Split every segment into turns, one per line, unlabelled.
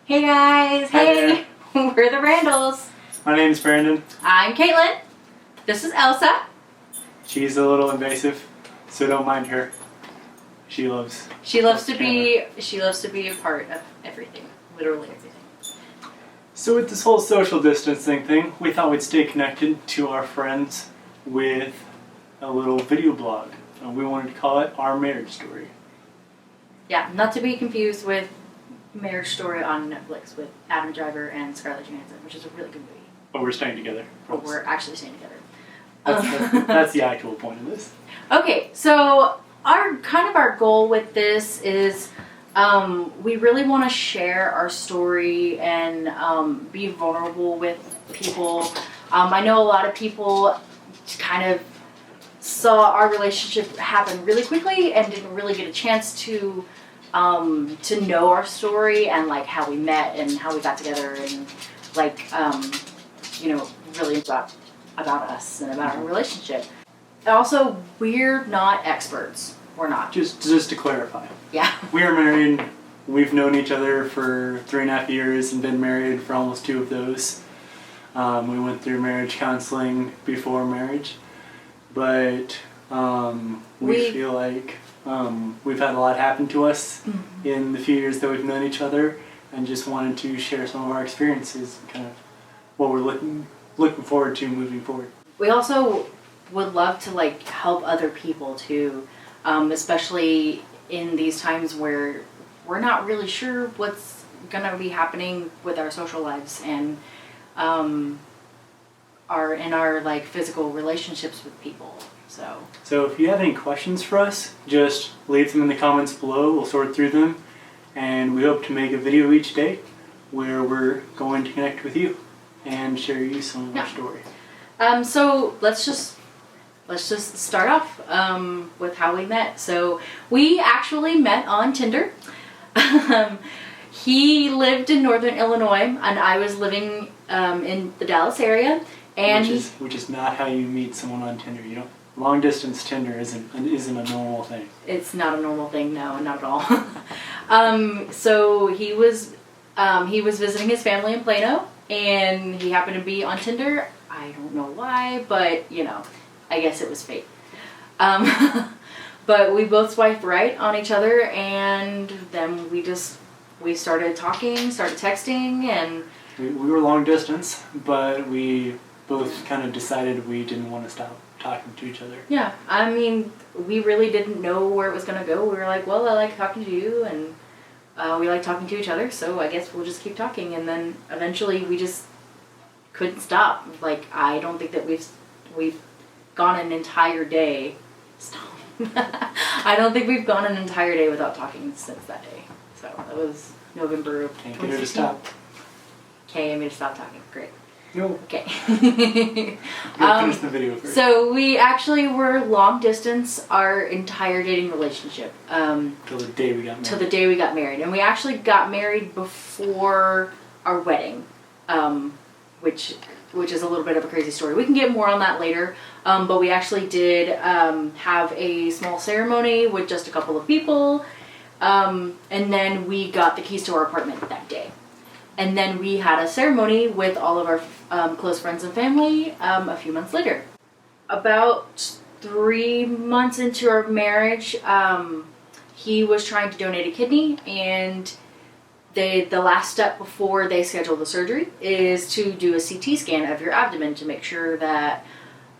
Hey guys,
Hi
hey, we're the Randalls.
My name's Brandon.
I'm Caitlin. This is Elsa.
She's a little invasive, so don't mind her. She loves
to be a part of everything, literally everything.
So with this whole social distancing thing, we thought we'd stay connected to our friends with a little video blog. And we wanted to call it Our Marriage Story.
Yeah, not to be confused with Marriage Story on Netflix with Adam Driver and Scarlett Johansson, which is a really good movie.
But we're staying together.
But we're actually staying together.
That's the actual point of this.
Okay, so our goal with this is we really want to share our story and be vulnerable with people. I know a lot of people kind of saw our relationship happen really quickly and didn't really get a chance to know our story and like how we met and how we got together and like really about us and about our relationship. Also, we're not experts. We're not.
Just to clarify.
Yeah.
We are married. We've known each other for 3.5 years and been married for almost 2 of those. We went through marriage counseling before marriage, but we feel like we've had a lot happen to us in the few years that we've known each other, and just wanted to share some of our experiences and kind of what we're looking forward to moving forward.
We also would love to like help other people too, especially in these times where we're not really sure what's gonna be happening with our social lives and our like physical relationships with people. So
if you have any questions for us, just leave them in the comments below. We'll sort through them, and we hope to make a video each day where we're going to connect with you and share you some of our story.
So let's just start off with how we met. So we actually met on Tinder. He lived in Northern Illinois, and I was living in the Dallas area. And
which is not how you meet someone on Tinder. You don't. Long distance Tinder isn't a normal thing.
It's not a normal thing. No, not at all. So he was visiting his family in Plano, and he happened to be on Tinder. I don't know why, but I guess it was fate. But we both swiped right on each other, and then we started talking, started texting, and
we were long distance, but we both kind of decided we didn't want to stop talking to each other.
Yeah, I mean, we really didn't know where it was going to go. We were like, well, I like talking to you, and we like talking to each other, so I guess we'll just keep talking. And then eventually we just couldn't stop. Like, I don't think that we've gone an entire day. Stop. I don't think we've gone an entire day without talking since that day. So that was November of 2016.
Can't get her to stop.
Okay, I'm going to stop talking. Great.
No.
Okay.
Finish the video first.
So we actually were long distance our entire dating relationship.
Till the day we got married.
Till the day we got married. And we actually got married before our wedding, which is a little bit of a crazy story. We can get more on that later. But we actually did have a small ceremony with just a couple of people. And then we got the keys to our apartment that day. And then we had a ceremony with all of our close friends and family a few months later. About 3 months into our marriage, he was trying to donate a kidney, and the last step before they schedule the surgery is to do a CT scan of your abdomen to make sure that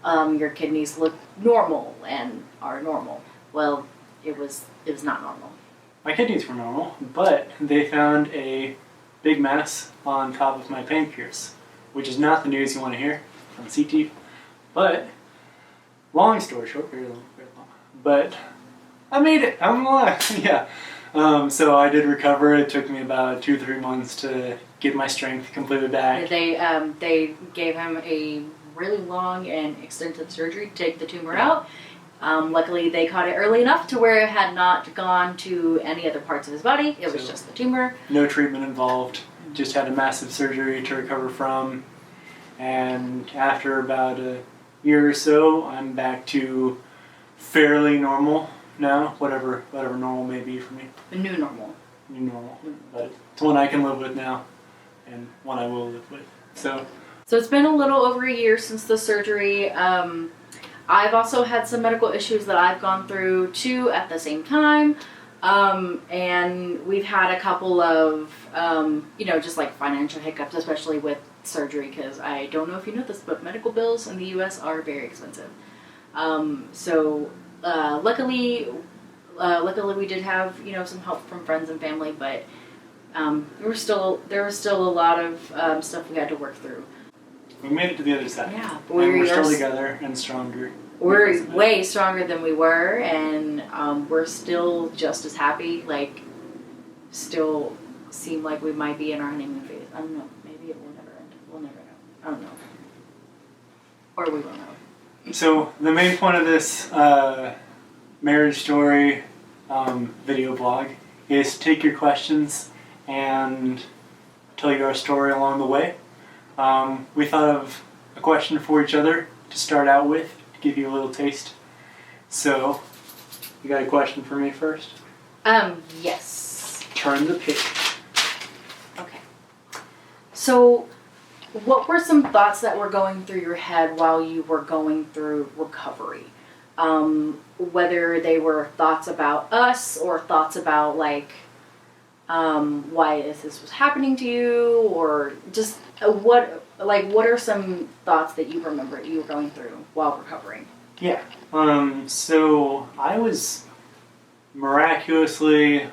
your kidneys look normal and are normal. Well, it was not normal.
My kidneys were normal, but they found a big mass on top of my pancreas, which is not the news you want to hear from CT. But long story short, very long. But I made it. I'm alive. Yeah. So I did recover. It took me about 2-3 months to get my strength completely back.
They gave him a really long and extensive surgery to take the tumor out. Luckily, they caught it early enough to where it had not gone to any other parts of his body. It was just the tumor.
No treatment involved. Just had a massive surgery to recover from. And after about a year or so, I'm back to fairly normal now, whatever normal may be for me.
The new normal.
new normal, but it's one I can live with now, and one I will live with. So
it's been a little over a year since the surgery. I've also had some medical issues that I've gone through too at the same time. And we've had a couple of, just like financial hiccups, especially with surgery, because I don't know if you know this, but medical bills in the U.S. are very expensive. Luckily we did have, some help from friends and family, but there was still a lot of stuff we had to work through.
we made it to the other side.
Yeah,
and we're still together and stronger.
We're way stronger than we were, and we're still just as happy. Like, still seem like we might be in our honeymoon phase. I don't know. Maybe it will never end. We'll never know. I don't know. Or we will know.
So the main point of this marriage story video blog is to take your questions and tell you our story along the way. We thought of a question for each other to start out with, to give you a little taste. So, you got a question for me first?
Yes.
Turn the page.
Okay. So, what were some thoughts that were going through your head while you were going through recovery? Whether they were thoughts about us or thoughts about why this was happening to you, or just what are some thoughts that you remember you were going through while recovering?
Yeah. So I was miraculously,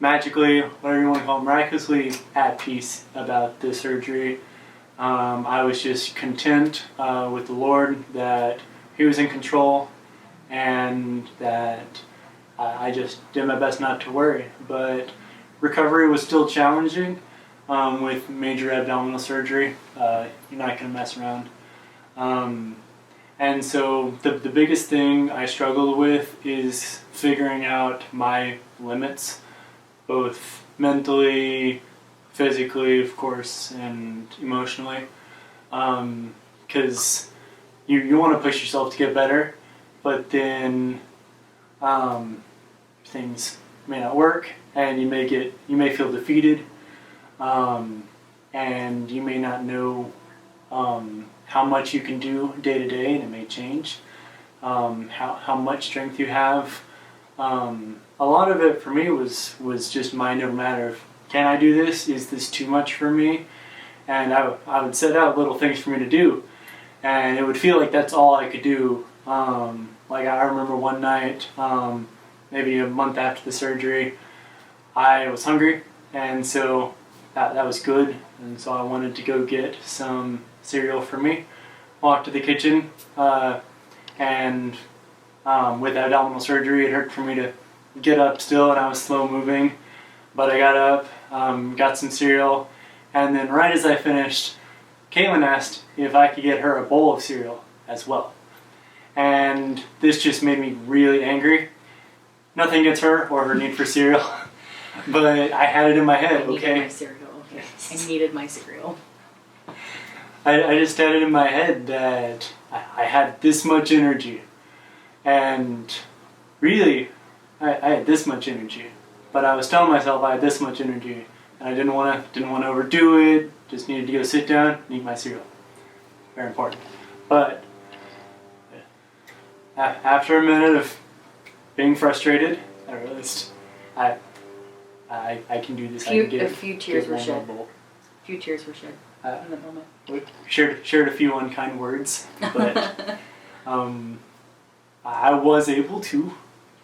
magically, whatever you want to call it, miraculously at peace about the surgery. I was just content with the Lord that He was in control, and that I just did my best not to worry. But recovery was still challenging with major abdominal surgery. You're not going to mess around. And so the biggest thing I struggled with is figuring out my limits, both mentally, physically, of course, and emotionally. Because you want to push yourself to get better, but then things may not work, and you may feel defeated, and you may not know how much you can do day to day, and it may change. How much strength you have. A lot of it for me was just mind over matter of, can I do this? Is this too much for me? And I would set out little things for me to do, and it would feel like that's all I could do. Like I remember one night, maybe a month after the surgery, I was hungry, and so that was good, and so I wanted to go get some cereal for me. Walked to the kitchen, and with abdominal surgery, it hurt for me to get up still, and I was slow moving, but I got up, got some cereal, and then right as I finished, Caitlin asked if I could get her a bowl of cereal as well. And this just made me really angry. Nothing against her or her need for cereal, but I had it in my head, okay?
I needed my cereal. Okay. I needed my cereal.
I just had it in my head that I had this much energy, and really, I had this much energy, but I was telling myself I had this much energy, and I didn't want to overdo it. Just needed to go sit down and eat my cereal. Very important. But after a minute of being frustrated, I realized I can do this.
A few tears were shed. A few tears were shed in the moment.
We shared a few unkind words, but I was able to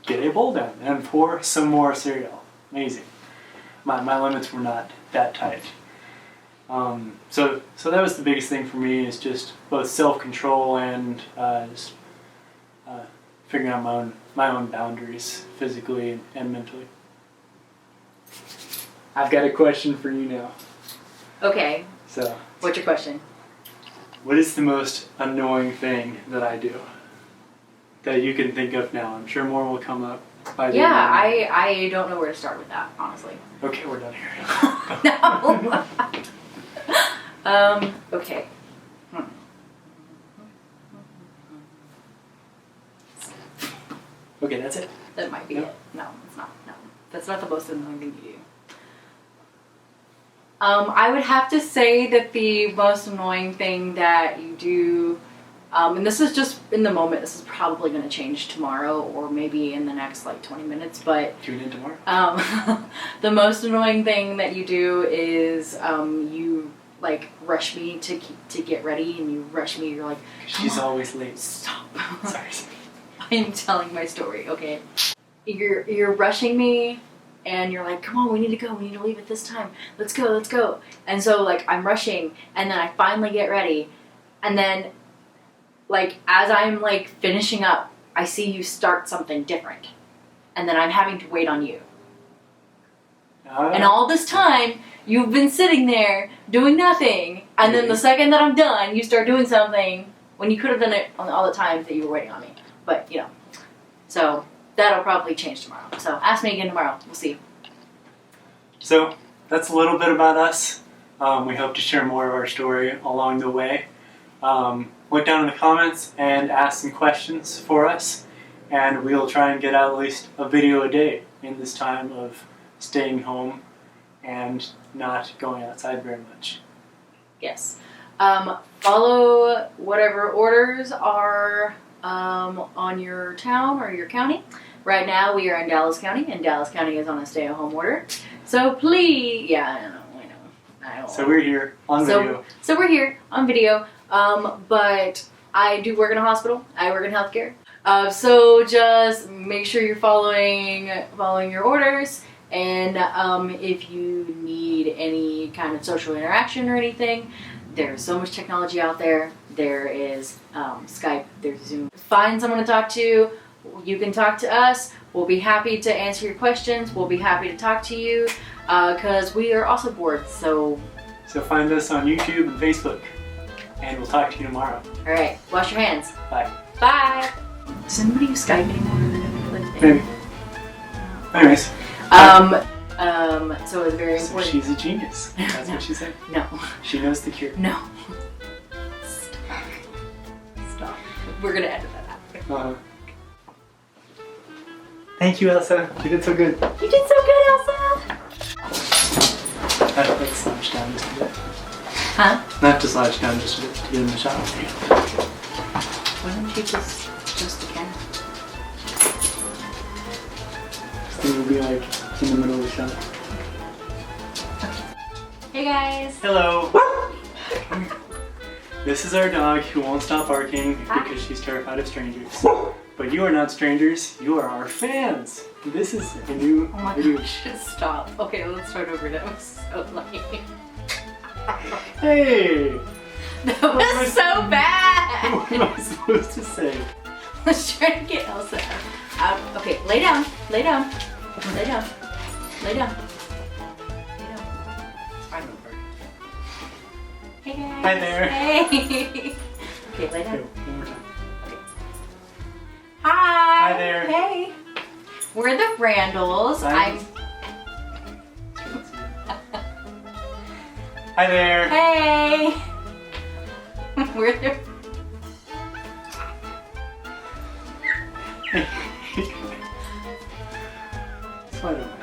get a bowl down and pour some more cereal. Amazing. My limits were not that tight. So that was the biggest thing for me, is just both self-control and just figuring out my own boundaries physically and mentally. I've got a question for you now.
Okay.
So,
what's your question?
What is the most annoying thing that I do that you can think of now? I'm sure more will come up by the end.
I don't know where to start with that, honestly.
Okay, we're done here.
No. Okay.
Okay, that's it.
That might be
No?
it. No, it's not. No. That's not the most annoying thing you do. I would have to say that the most annoying thing that you do, and this is just in the moment, this is probably going to change tomorrow or maybe in the next like 20 minutes, but
Tune in tomorrow.
the most annoying thing that you do is you like rush me to get ready, and you rush me, you're like,
She's
"Come on,
always late.
stop."
Sorry.
I'm telling my story, okay? You're rushing me, and you're like, come on, we need to go, we need to leave at this time. Let's go. And so like I'm rushing, and then I finally get ready, and then like as I'm like finishing up, I see you start something different, and then I'm having to wait on you. And all this time, you've been sitting there doing nothing, and then the second that I'm done, you start doing something when you could have done it on all the times that you were waiting on me. But, you know, so that'll probably change tomorrow. So ask me again tomorrow. We'll see.
So that's a little bit about us. We hope to share more of our story along the way. Look down in the comments and ask some questions for us, and we'll try and get out at least a video a day in this time of staying home and not going outside very much.
Yes. Follow whatever orders are on your town or your county. Right now we are in Dallas County, and Dallas County is on a stay-at-home order. So please, yeah, I know.
So we're here on video.
So we're here on video, but I do work in a hospital. I work in healthcare. So just make sure you're following your orders, and if you need any kind of social interaction or anything, there's so much technology out there. There is Skype, there's Zoom. Find someone to talk to. You can talk to us. We'll be happy to answer your questions. We'll be happy to talk to you because we are also bored. So
find us on YouTube and Facebook, and we'll talk to you tomorrow.
All right, wash your hands.
Bye.
Bye. Does anybody use Skype anymore?
Maybe. Anyways.
So it's very
So
important.
she's a genius. That's what she said.
No.
She knows the cure.
No. Stop. We're gonna edit that out.
Thank you, Elsa. You did so good.
You did so good, Elsa.
Let's slouch down just a bit.
Huh?
Not to slouch down just a bit, to get in the shot.
Why don't you just again?
Then we'll be like in the middle of the shot.
Hey guys.
Hello. This is our dog who won't stop barking because she's terrified of strangers. But you are not strangers, you are our fans. This is a new video.
Stop. Okay, let's start over. That was so lame.
Hey!
That was so bad.
What am I supposed to say?
Let's try to get Elsa out. Okay, lay down. Lay down. Lay down. Lay down. Lay down. It's fine. Hey guys.
Hi there.
Hey. Okay, lay down.
Okay, one more time.
Hi.
Hi there.
Hey. We're the Randalls.
Hi. Hi there.
Hey. We're the.
Slide over.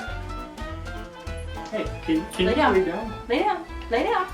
Hey, can you
Lay down.
lay down?
Lay down. Lay down.